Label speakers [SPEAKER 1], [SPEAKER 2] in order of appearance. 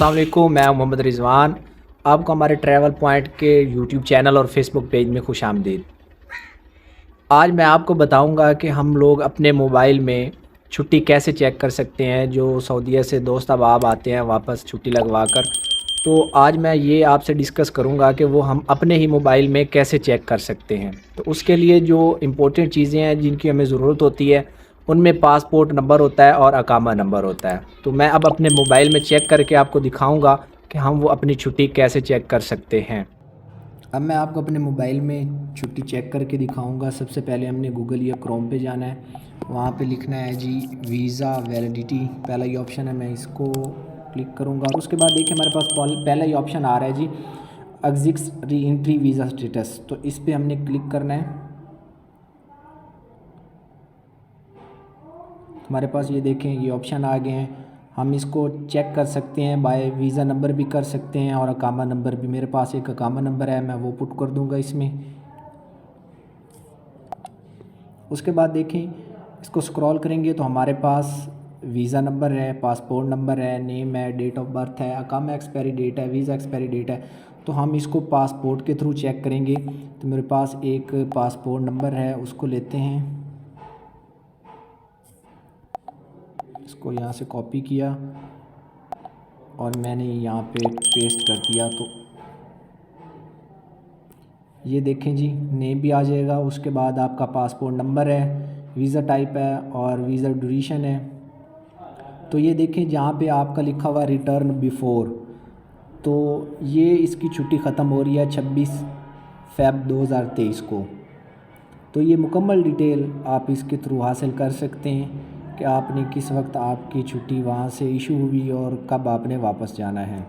[SPEAKER 1] अस्सलाम वालेकुम, मैं मोहम्मद रिज़वान। आपको हमारे ट्रैवल पॉइंट के यूट्यूब चैनल और फेसबुक पेज में खुशामदीद। आज मैं आपको बताऊंगा कि हम लोग अपने मोबाइल में छुट्टी कैसे चेक कर सकते हैं। जो सऊदीया से दोस्त अहबाब आते हैं वापस छुट्टी लगवा कर, तो आज मैं ये आपसे डिस्कस करूंगा कि वो हम अपने ही मोबाइल में कैसे चेक कर सकते हैं। तो उसके लिए जो इम्पोर्टेंट चीज़ें हैं जिनकी हमें ज़रूरत होती है, उनमें पासपोर्ट नंबर होता है और अकामा नंबर होता है। तो मैं अब अपने मोबाइल में चेक करके आपको दिखाऊंगा कि हम वो अपनी छुट्टी कैसे चेक कर सकते हैं। अब मैं आपको अपने मोबाइल में छुट्टी चेक करके दिखाऊंगा। सबसे पहले हमने गूगल या क्रोम पे जाना है, वहाँ पे लिखना है जी वीज़ा वैलिडिटी, पहला ही ऑप्शन है, मैं इसको क्लिक करूँगा। और उसके बाद देखिए हमारे पास पहला ही ऑप्शन आ रहा है जी एग्जिक्स री एंट्री वीज़ा स्टेटस, तो इस पर हमने क्लिक करना है। हमारे पास ये देखें ये ऑप्शन आ गए हैं। हम इसको चेक कर सकते हैं, बाय वीज़ा नंबर भी कर सकते हैं और अकामा नंबर भी। मेरे पास एक अकामा नंबर है, मैं वो पुट कर दूंगा इसमें। उसके बाद देखें इसको स्क्रॉल करेंगे तो हमारे पास वीज़ा नंबर है, पासपोर्ट नंबर है, नेम है, डेट ऑफ बर्थ है, अकामा एक्सपायरी डेट है, वीज़ा एक्सपायरी डेट है। तो हम इसको पासपोर्ट के थ्रू चेक करेंगे। तो मेरे पास एक पासपोर्ट नंबर है, उसको लेते हैं, इसको यहाँ से कॉपी किया और मैंने यहाँ पे पेस्ट कर दिया। तो ये देखें जी नेम भी आ जाएगा। उसके बाद आपका पासपोर्ट नंबर है, वीज़ा टाइप है और वीज़ा ड्यूरेशन है। तो ये देखें जहाँ पे आपका लिखा हुआ रिटर्न बिफोर, तो ये इसकी छुट्टी ख़त्म हो रही है 26 फ़रवरी 2023 को। तो ये मुकम्मल डिटेल आप इसके थ्रू हासिल कर सकते हैं कि आपने किस वक्त आपकी छुट्टी वहाँ से इशू हुई और कब आपने वापस जाना है।